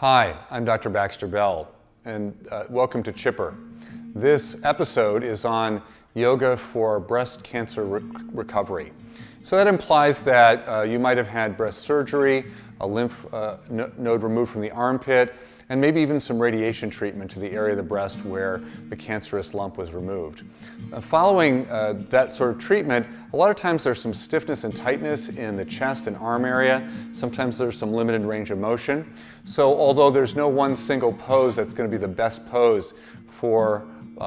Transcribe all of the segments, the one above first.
Hi, I'm Dr. Baxter Bell, and welcome to Chipper. This episode is on yoga for breast cancer recovery. So that implies that you might have had breast surgery, a lymph node removed from the armpit, and maybe even some radiation treatment to the area of the breast where the cancerous lump was removed. Following that sort of treatment, a lot of times there's some stiffness and tightness in the chest and arm area. Sometimes there's some limited range of motion. So although there's no one single pose that's going to be the best pose for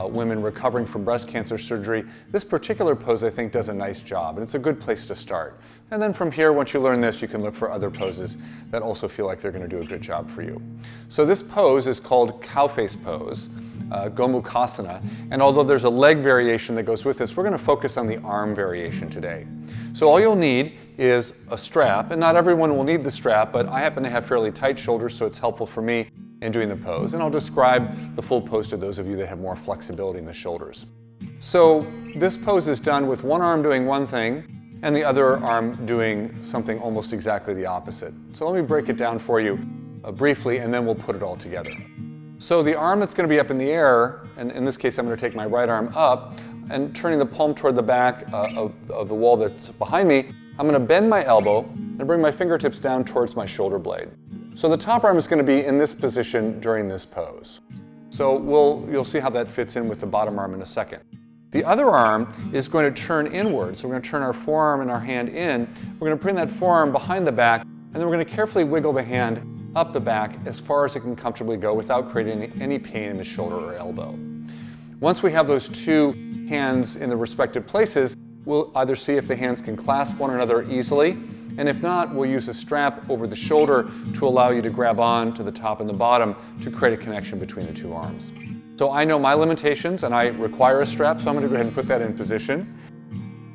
women recovering from breast cancer surgery, this particular pose I think does a nice job, and it's a good place to start. And then from here, once you learn this, you can look for other poses that also feel like they're going to do a good job for you. So this pose is called cow face pose, Gomukhasana, and although there's a leg variation that goes with this, we're going to focus on the arm variation today. So all you'll need is a strap, and not everyone will need the strap, but I happen to have fairly tight shoulders, so it's helpful for me in doing the pose, and I'll describe the full pose to those of you that have more flexibility in the shoulders. So this pose is done with one arm doing one thing and the other arm doing something almost exactly the opposite. So let me break it down for you briefly, and then we'll put it all together. So the arm that's going to be up in the air, and in this case I'm going to take my right arm up and turning the palm toward the back of the wall that's behind me, I'm going to bend my elbow and bring my fingertips down towards my shoulder blade. So the top arm is going to be in this position during this pose. So you'll see how that fits in with the bottom arm in a second. The other arm is going to turn inward. So we're going to turn our forearm and our hand in. We're going to bring that forearm behind the back, and then we're going to carefully wiggle the hand up the back as far as it can comfortably go without creating any pain in the shoulder or elbow. Once we have those two hands in the respective places, we'll either see if the hands can clasp one another easily, and if not, we'll use a strap over the shoulder to allow you to grab on to the top and the bottom to create a connection between the two arms. So I know my limitations and I require a strap, so I'm going to go ahead and put that in position.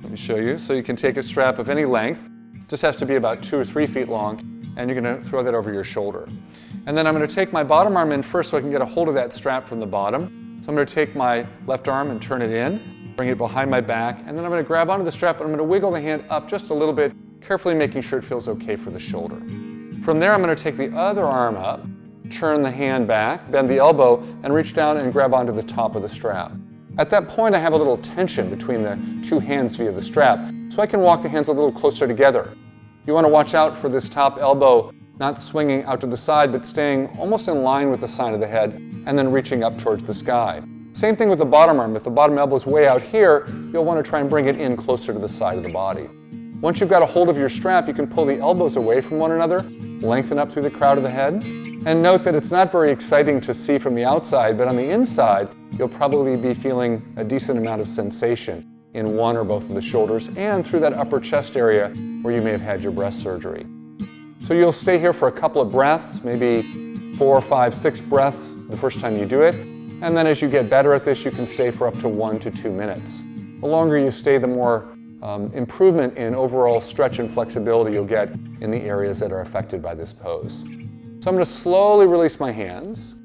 Let me show you. So you can take a strap of any length. It just has to be about 2 or 3 feet long, and you're going to throw that over your shoulder. And then I'm going to take my bottom arm in first so I can get a hold of that strap from the bottom. So I'm going to take my left arm and turn it in, bring it behind my back, and then I'm going to grab onto the strap and I'm going to wiggle the hand up just a little bit, carefully making sure it feels okay for the shoulder. From there, I'm going to take the other arm up, turn the hand back, bend the elbow, and reach down and grab onto the top of the strap. At that point, I have a little tension between the two hands via the strap, so I can walk the hands a little closer together. You want to watch out for this top elbow not swinging out to the side, but staying almost in line with the side of the head, and then reaching up towards the sky. Same thing with the bottom arm. If the bottom elbow is way out here, you'll want to try and bring it in closer to the side of the body. Once you've got a hold of your strap, you can pull the elbows away from one another, lengthen up through the crown of the head, and note that it's not very exciting to see from the outside, but on the inside, you'll probably be feeling a decent amount of sensation in one or both of the shoulders and through that upper chest area where you may have had your breast surgery. So you'll stay here for a couple of breaths, maybe 4, 5, 6 breaths the first time you do it, and then as you get better at this, you can stay for up to 1 to 2 minutes. The longer you stay, the more improvement in overall stretch and flexibility you'll get in the areas that are affected by this pose. So I'm going to slowly release my hands.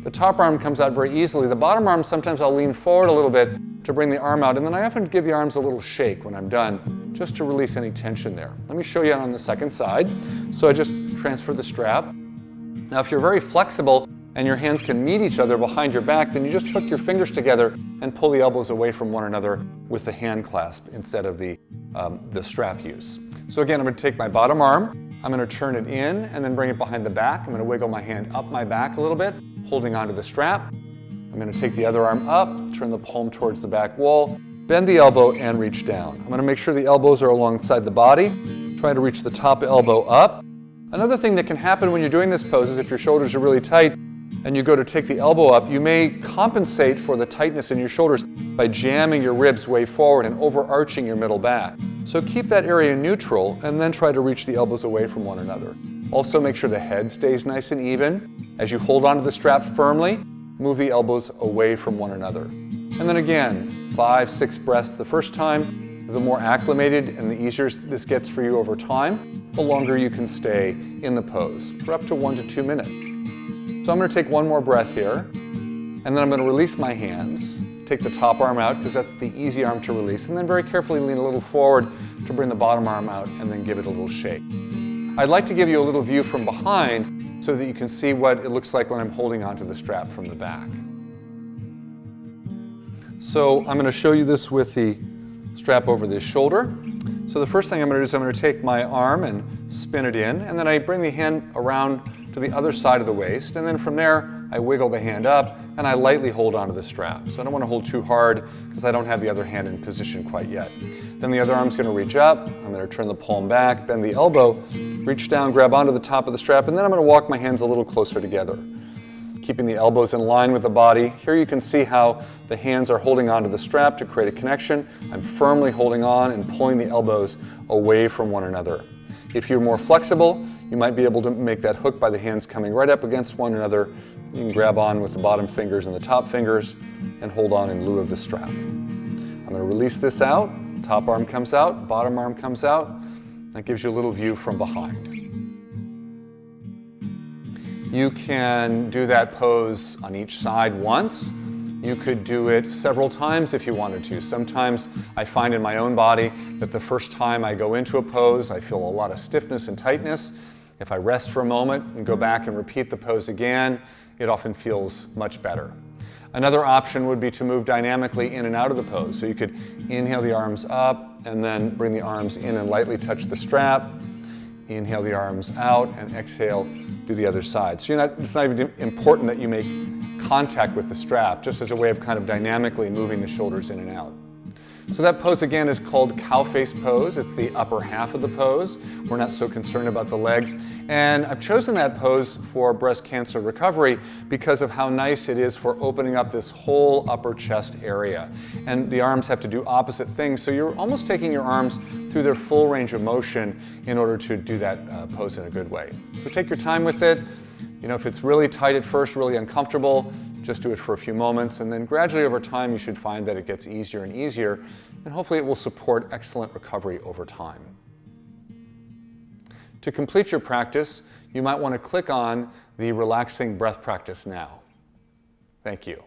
The top arm comes out very easily. The bottom arm, sometimes I'll lean forward a little bit to bring the arm out, and then I often give the arms a little shake when I'm done, just to release any tension there. Let me show you on the second side. So I just transfer the strap. Now if you're very flexible and your hands can meet each other behind your back, then you just hook your fingers together and pull the elbows away from one another with the hand clasp instead of the strap use. So again, I'm going to take my bottom arm, I'm going to turn it in and then bring it behind the back. I'm going to wiggle my hand up my back a little bit, holding onto the strap. I'm going to take the other arm up, turn the palm towards the back wall, bend the elbow and reach down. I'm going to make sure the elbows are alongside the body. Try to reach the top elbow up. Another thing that can happen when you're doing this pose is if your shoulders are really tight and you go to take the elbow up, you may compensate for the tightness in your shoulders by jamming your ribs way forward and overarching your middle back. So keep that area neutral and then try to reach the elbows away from one another. Also make sure the head stays nice and even. As you hold onto the strap firmly, move the elbows away from one another. And then again, 5, 6 breaths the first time. The more acclimated and the easier this gets for you over time, the longer you can stay in the pose for up to 1 to 2 minutes. So I'm going to take one more breath here, and then I'm going to release my hands, take the top arm out because that's the easy arm to release, and then very carefully lean a little forward to bring the bottom arm out and then give it a little shake. I'd like to give you a little view from behind so that you can see what it looks like when I'm holding onto the strap from the back. So I'm going to show you this with the strap over the shoulder. So the first thing I'm going to do is I'm going to take my arm and spin it in, and then I bring the hand around to the other side of the waist, and then from there I wiggle the hand up and I lightly hold onto the strap. So I don't want to hold too hard because I don't have the other hand in position quite yet. Then the other arm's going to reach up, I'm going to turn the palm back, bend the elbow, reach down, grab onto the top of the strap, and then I'm going to walk my hands a little closer together, keeping the elbows in line with the body. Here you can see how the hands are holding onto the strap to create a connection. I'm firmly holding on and pulling the elbows away from one another. If you're more flexible, you might be able to make that hook by the hands coming right up against one another. You can grab on with the bottom fingers and the top fingers and hold on in lieu of the strap. I'm going to release this out. Top arm comes out, bottom arm comes out. That gives you a little view from behind. You can do that pose on each side once. You could do it several times if you wanted to. Sometimes I find in my own body that the first time I go into a pose, I feel a lot of stiffness and tightness. If I rest for a moment and go back and repeat the pose again, it often feels much better. Another option would be to move dynamically in and out of the pose. So you could inhale the arms up and then bring the arms in and lightly touch the strap. Inhale the arms out and exhale, do the other side. So it's not even important that you make contact with the strap, just as a way of kind of dynamically moving the shoulders in and out. So that pose again is called cow face pose. It's the upper half of the pose. We're not so concerned about the legs. And I've chosen that pose for breast cancer recovery because of how nice it is for opening up this whole upper chest area. And the arms have to do opposite things, so you're almost taking your arms through their full range of motion in order to do that pose in a good way. So take your time with it. If it's really tight at first, really uncomfortable, just do it for a few moments, and then gradually over time you should find that it gets easier and easier, and hopefully it will support excellent recovery over time. To complete your practice, you might want to click on the Relaxing Breath Practice Now. Thank you.